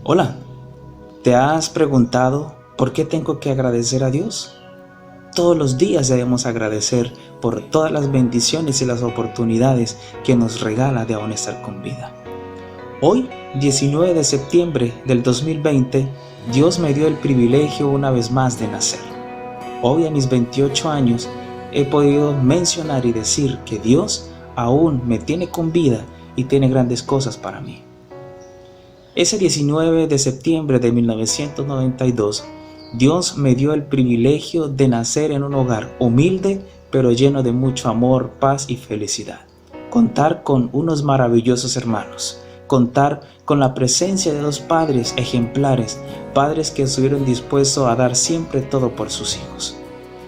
Hola, ¿te has preguntado por qué tengo que agradecer a Dios? Todos los días debemos agradecer por todas las bendiciones y las oportunidades que nos regala de aún estar con vida. Hoy, 19 de septiembre del 2020, Dios me dio el privilegio una vez más de nacer. Hoy, a mis 28 años, he podido mencionar y decir que Dios aún me tiene con vida y tiene grandes cosas para mí. Ese 19 de septiembre de 1992, Dios me dio el privilegio de nacer en un hogar humilde, pero lleno de mucho amor, paz y felicidad. Contar con unos maravillosos hermanos. Contar con la presencia de dos padres ejemplares, padres que estuvieron dispuestos a dar siempre todo por sus hijos.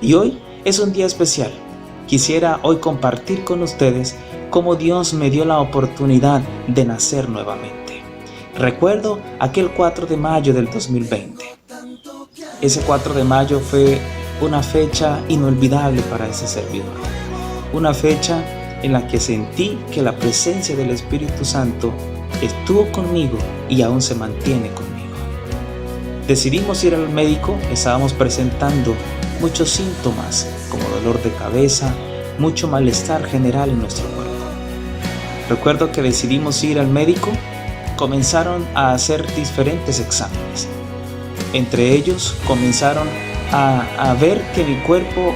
Y hoy es un día especial. Quisiera hoy compartir con ustedes cómo Dios me dio la oportunidad de nacer nuevamente. Recuerdo aquel 4 de mayo del 2020. Ese 4 de mayo fue una fecha inolvidable para ese servidor. Una fecha en la que sentí que la presencia del Espíritu Santo estuvo conmigo y aún se mantiene conmigo. Decidimos ir al médico, estábamos presentando muchos síntomas como dolor de cabeza, mucho malestar general en nuestro cuerpo. Recuerdo que decidimos ir al médico. Comenzaron a hacer diferentes exámenes. Entre ellos comenzaron a ver que mi cuerpo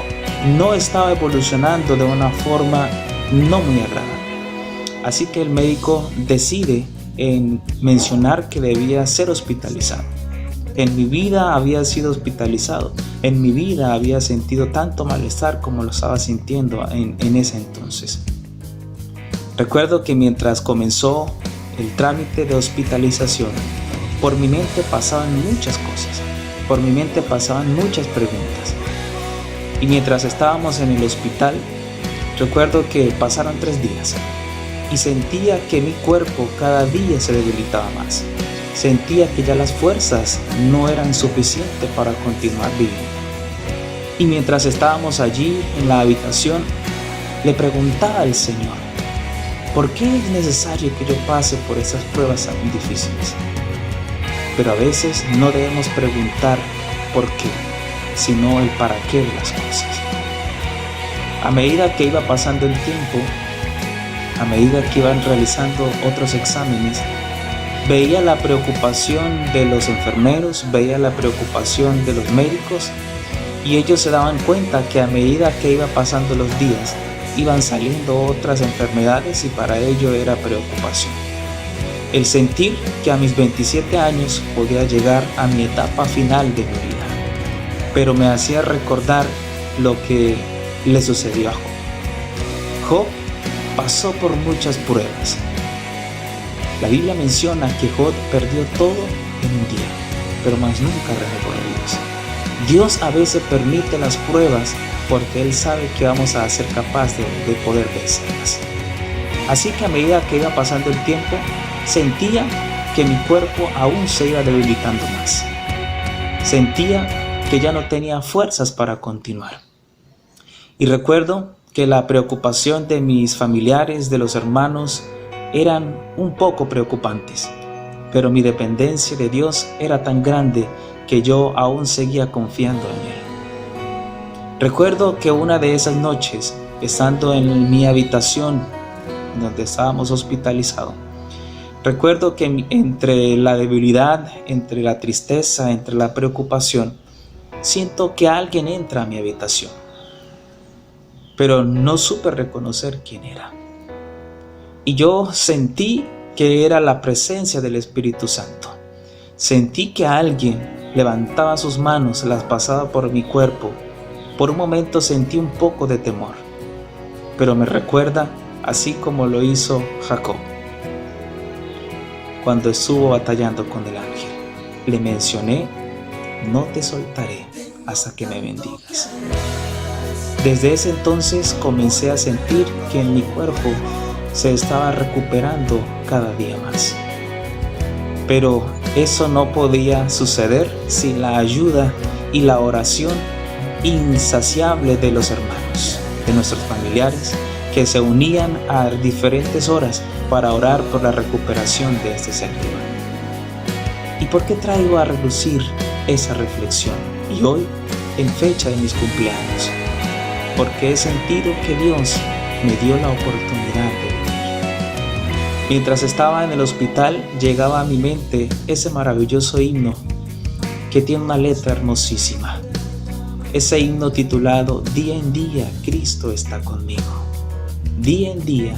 no estaba evolucionando de una forma no muy agradable. Así que el médico decide en mencionar que debía ser hospitalizado. En mi vida había sido hospitalizado. En mi vida había sentido tanto malestar como lo estaba sintiendo en ese entonces. Recuerdo que mientras comenzó el trámite de hospitalización, por mi mente pasaban muchas cosas, por mi mente pasaban muchas preguntas. Y mientras estábamos en el hospital, recuerdo que pasaron 3 días y sentía que mi cuerpo cada día se debilitaba más. Sentía que ya las fuerzas no eran suficientes para continuar viviendo. Y mientras estábamos allí en la habitación, le preguntaba al Señor: ¿por qué es necesario que yo pase por esas pruebas tan difíciles? Pero a veces no debemos preguntar por qué, sino el para qué de las cosas. A medida que iba pasando el tiempo, a medida que iban realizando otros exámenes, veía la preocupación de los enfermeros, veía la preocupación de los médicos, y ellos se daban cuenta que a medida que iba pasando los días, iban saliendo otras enfermedades y para ello era preocupación. El sentir que a mis 27 años podía llegar a mi etapa final de mi vida, pero me hacía recordar lo que le sucedió a Job. Job pasó por muchas pruebas. La Biblia menciona que Job perdió todo en un día, pero más nunca renegó de Dios. Dios a veces permite las pruebas porque Él sabe que vamos a ser capaces de poder vencerlas. Así que a medida que iba pasando el tiempo, sentía que mi cuerpo aún se iba debilitando más. Sentía que ya no tenía fuerzas para continuar. Y recuerdo que la preocupación de mis familiares, de los hermanos, eran un poco preocupantes. Pero mi dependencia de Dios era tan grande que yo aún seguía confiando en Él. Recuerdo que una de esas noches, estando en mi habitación donde estábamos hospitalizados, recuerdo que entre la debilidad, entre la tristeza, entre la preocupación, siento que alguien entra a mi habitación, pero no supe reconocer quién era. Y yo sentí que era la presencia del Espíritu Santo. Sentí que alguien levantaba sus manos, las pasaba por mi cuerpo. Por un momento sentí un poco de temor, pero me recuerda así como lo hizo Jacob cuando estuvo batallando con el ángel. Le mencioné: no te soltaré hasta que me bendigas. Desde ese entonces comencé a sentir que en mi cuerpo se estaba recuperando cada día más. Pero eso no podía suceder sin la ayuda y la oración insaciable de los hermanos, de nuestros familiares, que se unían a diferentes horas para orar por la recuperación de este servidor. ¿Y por qué traigo a relucir esa reflexión? Y hoy, en fecha de mis cumpleaños, porque he sentido que Dios me dio la oportunidad de vivir. Mientras estaba en el hospital, llegaba a mi mente ese maravilloso himno que tiene una letra hermosísima. Ese himno titulado Día en día, Cristo está conmigo. Día en día,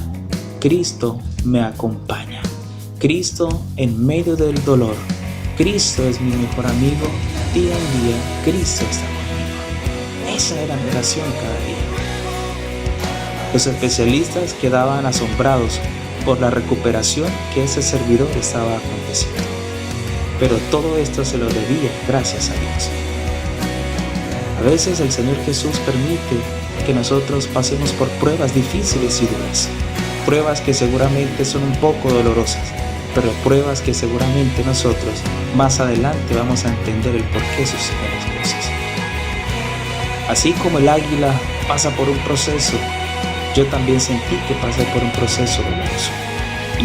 Cristo me acompaña. Cristo en medio del dolor. Cristo es mi mejor amigo. Día en día, Cristo está conmigo. Esa era mi oración cada día. Los especialistas quedaban asombrados por la recuperación que ese servidor estaba aconteciendo. Pero todo esto se lo debía gracias a Dios. A veces el Señor Jesús permite que nosotros pasemos por pruebas difíciles y duras. Pruebas que seguramente son un poco dolorosas, pero pruebas que seguramente nosotros más adelante vamos a entender el por qué suceden las cosas. Así como el águila pasa por un proceso, yo también sentí que pasé por un proceso doloroso.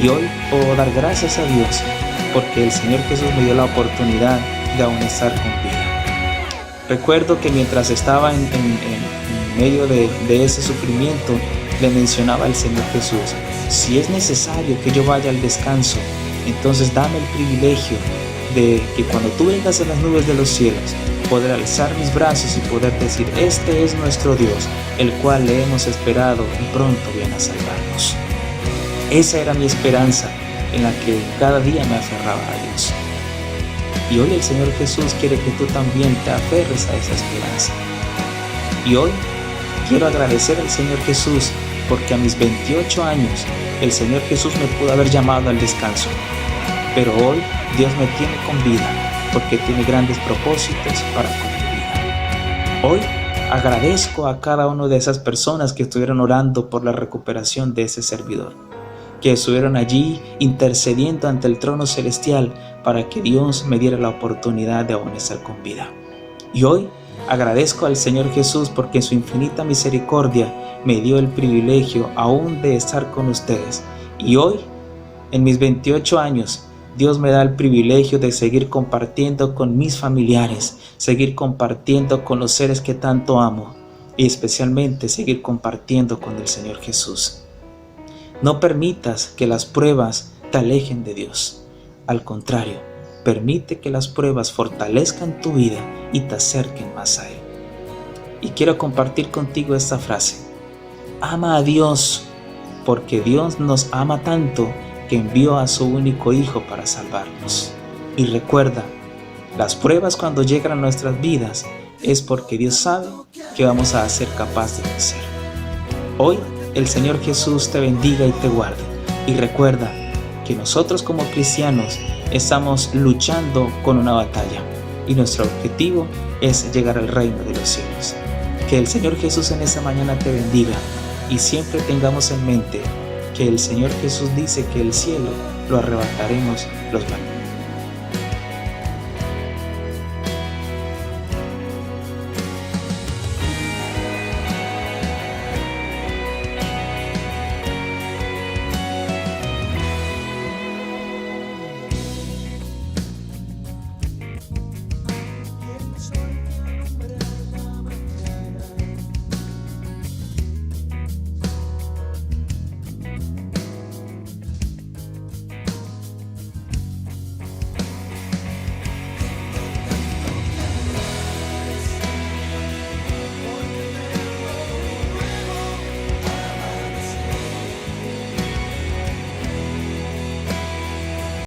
Y hoy puedo dar gracias a Dios porque el Señor Jesús me dio la oportunidad de aún estar con vida. Recuerdo que mientras estaba en medio de ese sufrimiento, le mencionaba al Señor Jesús: si es necesario que yo vaya al descanso, entonces dame el privilegio de que cuando tú vengas en las nubes de los cielos, poder alzar mis brazos y poder decir: este es nuestro Dios, el cual le hemos esperado y pronto viene a salvarnos. Esa era mi esperanza en la que cada día me aferraba a Dios. Y hoy el Señor Jesús quiere que tú también te aferres a esa esperanza. Y hoy quiero agradecer al Señor Jesús porque a mis 28 años el Señor Jesús me pudo haber llamado al descanso. Pero hoy Dios me tiene con vida porque tiene grandes propósitos para con mi vida. Hoy agradezco a cada una de esas personas que estuvieron orando por la recuperación de ese servidor, que estuvieron allí intercediendo ante el trono celestial para que Dios me diera la oportunidad de aún estar con vida. Y hoy agradezco al Señor Jesús porque en su infinita misericordia me dio el privilegio aún de estar con ustedes. Y hoy, en mis 28 años, Dios me da el privilegio de seguir compartiendo con mis familiares, seguir compartiendo con los seres que tanto amo y especialmente seguir compartiendo con el Señor Jesús. No permitas que las pruebas te alejen de Dios. Al contrario, permite que las pruebas fortalezcan tu vida y te acerquen más a Él. Y quiero compartir contigo esta frase: ama a Dios, porque Dios nos ama tanto que envió a su único Hijo para salvarnos. Y recuerda, las pruebas cuando llegan a nuestras vidas es porque Dios sabe que vamos a ser capaces de vencer. Hoy el Señor Jesús te bendiga y te guarde. Y recuerda que nosotros como cristianos estamos luchando con una batalla y nuestro objetivo es llegar al reino de los cielos. Que el Señor Jesús en esta mañana te bendiga y siempre tengamos en mente que el Señor Jesús dice que el cielo lo arrebataremos los valientes.